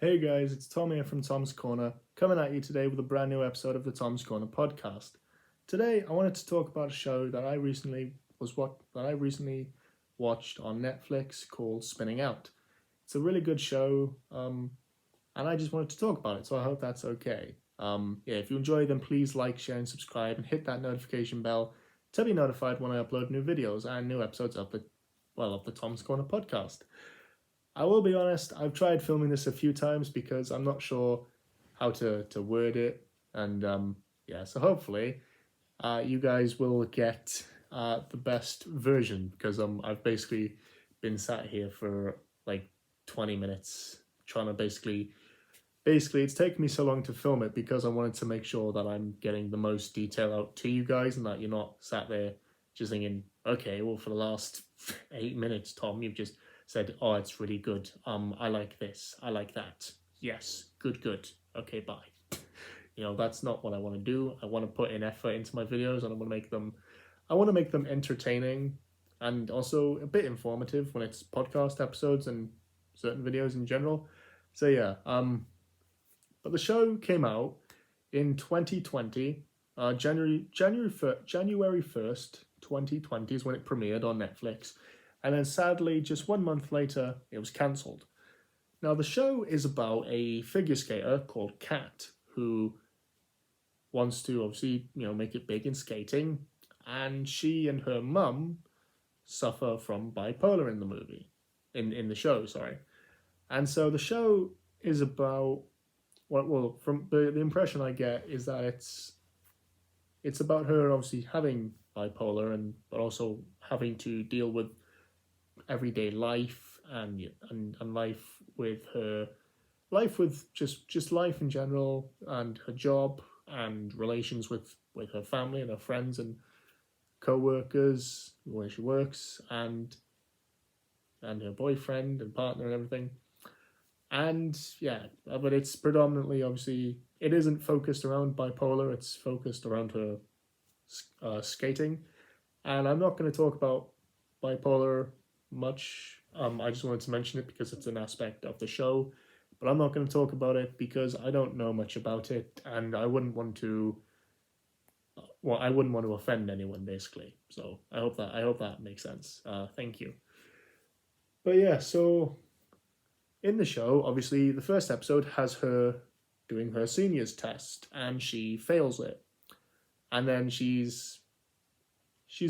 Hey guys, it's Tom here from Tom's Corner, coming at you today with a brand new episode of the Tom's Corner podcast. Today, I wanted to talk about a show that I recently watched on Netflix called Spinning Out. It's a really good show, and I just wanted to talk about it, so I hope that's okay. If you enjoy, then please like, share, and subscribe, and hit that notification bell to be notified when I upload new videos and new episodes of the Tom's Corner podcast. I will be honest, I've tried filming this a few times because I'm not sure how to word it. And so hopefully you guys will get the best version because I've basically been sat here for like 20 minutes trying to basically it's taken me so long to film it because I wanted to make sure that I'm getting the most detail out to you guys and that you're not sat there just thinking, okay, well, for the last 8 minutes, Tom, you've just said, oh, it's really good. I like this. I like that. Yes, good. Okay, bye. That's not what I want to do. I want to put in effort into my videos and I want to make them entertaining and also a bit informative when it's podcast episodes and certain videos in general. So yeah, but the show came out in 2020, January 1st, 2020 is when it premiered on Netflix. And then sadly, just 1 month later, it was cancelled. Now, the show is about a figure skater called Kat, who wants to obviously, make it big in skating. And she and her mum suffer from bipolar in the movie, in the show, sorry. And so the show is about, well, from the impression I get is that it's about her obviously having bipolar but also having to deal with everyday life and life with just life in general and her job and relations with her family and her friends and co-workers where she works and her boyfriend and partner and everything. And yeah, but it's predominantly, obviously, it isn't focused around bipolar, it's focused around her skating. And I'm not going to talk about bipolar much. I just wanted to mention it because it's an aspect of the show, but I'm not going to talk about it because I don't know much about it, and I wouldn't want to. Well, I wouldn't want to offend anyone, basically. So I hope that makes sense. Thank you. But yeah, so in the show, obviously, the first episode has her doing her seniors test, and she fails it, and then she's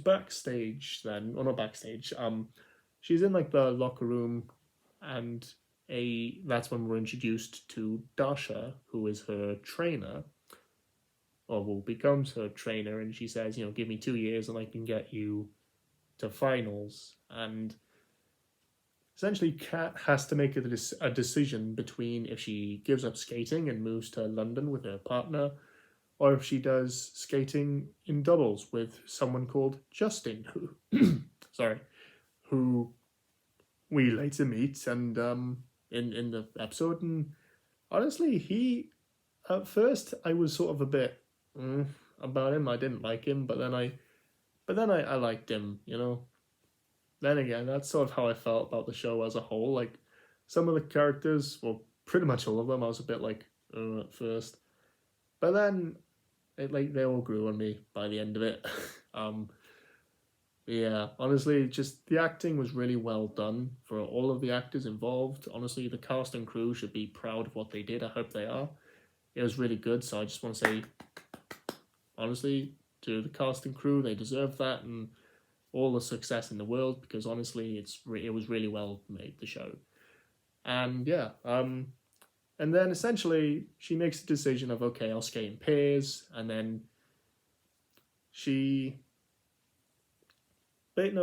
backstage then, or not backstage. She's in like the locker room, and that's when we're introduced to Dasha, who is her trainer, or who becomes her trainer, and she says, give me 2 years and I can get you to finals. And essentially, Kat has to make a decision between if she gives up skating and moves to London with her partner, or if she does skating in doubles with someone called Justin, who we later meet and in the episode. And honestly, he at first I was sort of a bit about him. I didn't like him, but then I liked him. Then again, that's sort of how I felt about the show as a whole. Like some of the characters, well, pretty much all of them, I was a bit like at first, but then they all grew on me by the end of it. Yeah, honestly, just the acting was really well done for all of the actors involved. Honestly, the cast and crew should be proud of what they did. I hope they are. It was really good, so I just want to say, honestly, to the cast and crew, they deserve that and all the success in the world because honestly, it was really well made, the show. And yeah, and then essentially she makes the decision of, okay, I'll skate in pairs, and then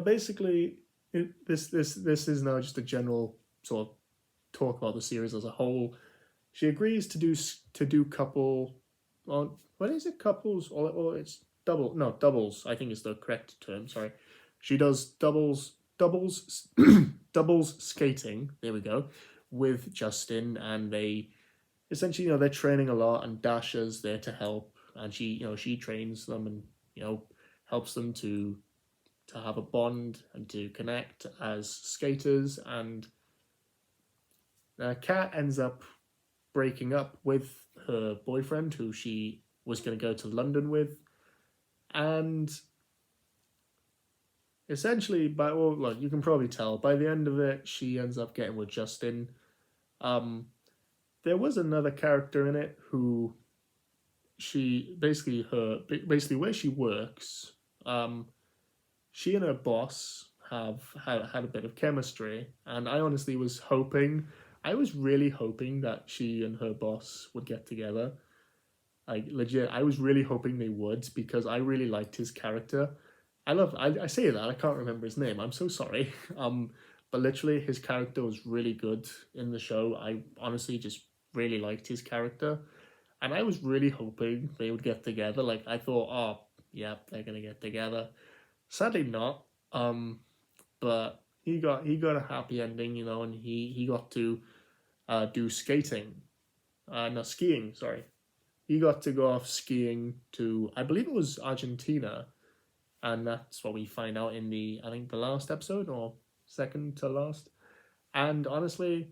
basically, this is now just a general sort of talk about the series as a whole. She agrees to do couple, well, what is it, couples, or it's doubles, I think is the correct term, sorry. She does doubles skating, there we go, with Justin, and they essentially, they're training a lot, and Dasha's there to help, and she trains them and, helps them to have a bond and to connect as skaters. And Kat ends up breaking up with her boyfriend, who she was going to go to London with, and essentially, look, you can probably tell by the end of it, she ends up getting with Justin. There was another character in it who basically where she works. She and her boss have had a bit of chemistry, and I honestly was really hoping that she and her boss would get together. Like legit, I was really hoping they would because I really liked his character. I say that I can't remember his name. I'm so sorry. But literally his character was really good in the show. I honestly just really liked his character, and I was really hoping they would get together. Like I thought, oh yeah, they're gonna get together. Sadly not. But he got a happy ending, and he got to do skating. No, skiing. Sorry, he got to go off skiing to, I believe it was Argentina, and that's what we find out in I think the last episode or second to last. And honestly,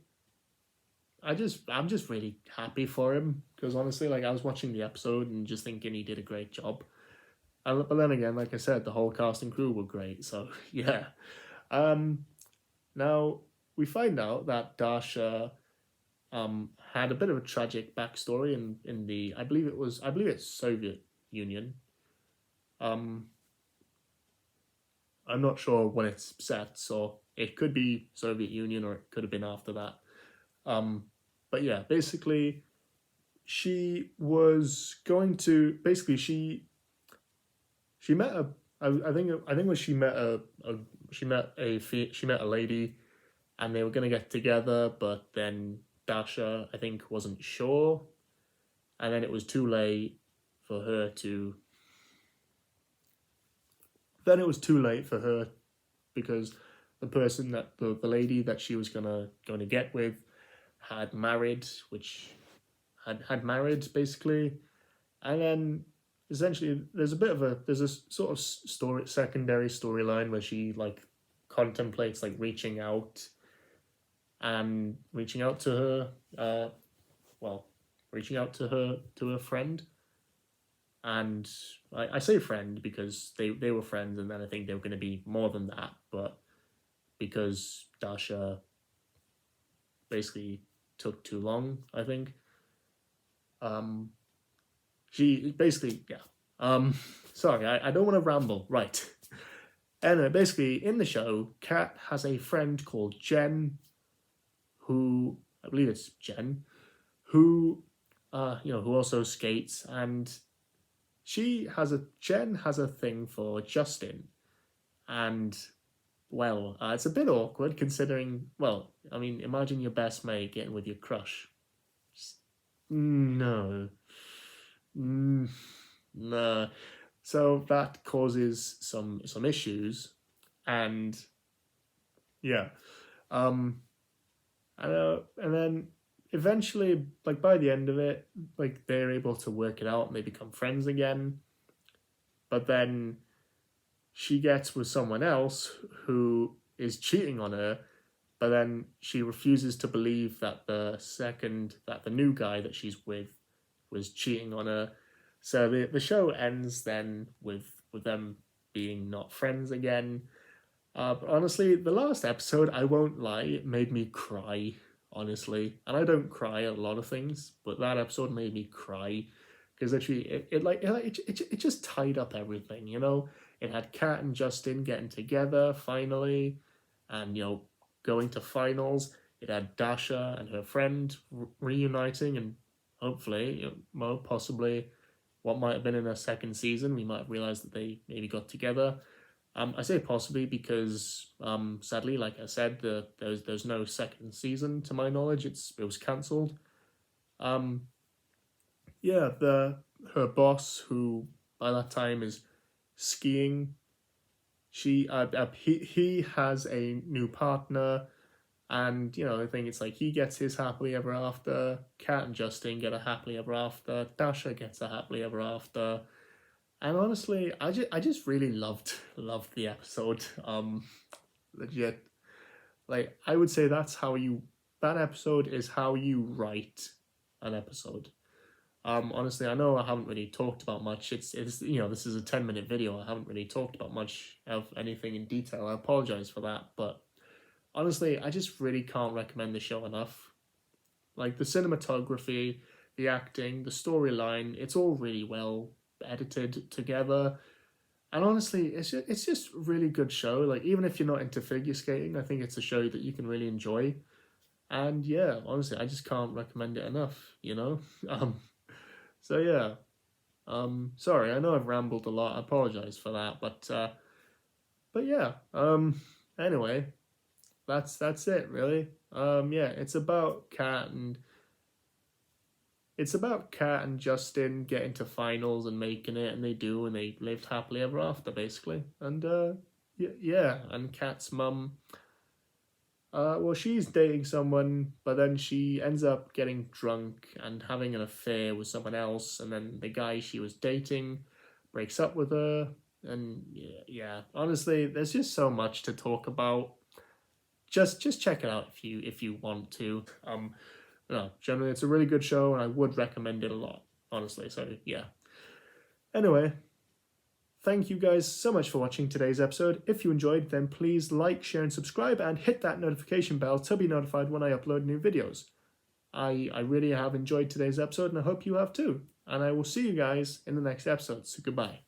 I'm just really happy for him because honestly, like I was watching the episode and just thinking he did a great job. But then again, like I said, the whole cast and crew were great. So yeah. Now we find out that Dasha had a bit of a tragic backstory in the I believe it's Soviet Union. I'm not sure when it's set, so it could be Soviet Union or it could have been after that. But yeah, basically, she was going to she met I think when she met a lady, and they were gonna get together, but then Dasha I think wasn't sure, and then it was too late for her to. Then it was too late for her because the person that the lady that she was gonna get with had married, had married basically, and then essentially there's a sort of secondary storyline where she like contemplates like reaching out to her, to her friend. And I say friend because they were friends, and then I think they were going to be more than that, but because Dasha basically took too long, I think. She basically, yeah. Sorry, I don't want to ramble. Right. Anyway, basically, in the show, Kat has a friend called Jen, who, I believe it's Jen, who also skates, and Jen has a thing for Justin, and well, it's a bit awkward considering. Well, I mean, imagine your best mate getting with your crush. No, no. So that causes some issues, and yeah, and then eventually, like by the end of it, like they're able to work it out and they become friends again. But then she gets with someone else who is cheating on her, but then she refuses to believe that the new guy that she's with was cheating on her. So the show ends then with them being not friends again. But honestly, the last episode, I won't lie, it made me cry, honestly. And I don't cry at a lot of things, but that episode made me cry because literally it just tied up everything, It had Kat and Justin getting together finally, and going to finals. It had Dasha and her friend reuniting, and hopefully, possibly, what might have been in a second season, we might have realized that they maybe got together. I say possibly because, sadly, like I said, there's no second season to my knowledge. It was cancelled. Her boss, who by that time is skiing, he has a new partner, and I think it's like he gets his happily ever after. Kat and Justin get a happily ever after. Dasha gets a happily ever after. And honestly, I just really loved the episode. Legit, like I would say that episode is how you write an episode. Honestly, I know I haven't really talked about much. It's this is a 10-minute video. I haven't really talked about much of anything in detail. I apologize for that, but honestly, I just really can't recommend the show enough. Like the cinematography, the acting, the storyline, it's all really well edited together. And honestly, it's just a really good show. Like even if you're not into figure skating, I think it's a show that you can really enjoy. And yeah, honestly, I just can't recommend it enough, you know? So yeah. Sorry, I know I've rambled a lot. I apologize for that, but yeah. Anyway, that's it really. Yeah, it's about Kat and Justin getting to finals and making it, and they do, and they lived happily ever after, basically. And yeah, and Kat's mum, well, she's dating someone, but then she ends up getting drunk and having an affair with someone else, and then the guy she was dating breaks up with her, and yeah. Honestly, there's just so much to talk about. Just check it out if you want to. No, generally it's a really good show, and I would recommend it a lot, honestly. So yeah. Anyway, thank you guys so much for watching today's episode. If you enjoyed, then please like, share, and subscribe, and hit that notification bell to be notified when I upload new videos. I really have enjoyed today's episode, and I hope you have too. And I will see you guys in the next episode. So goodbye.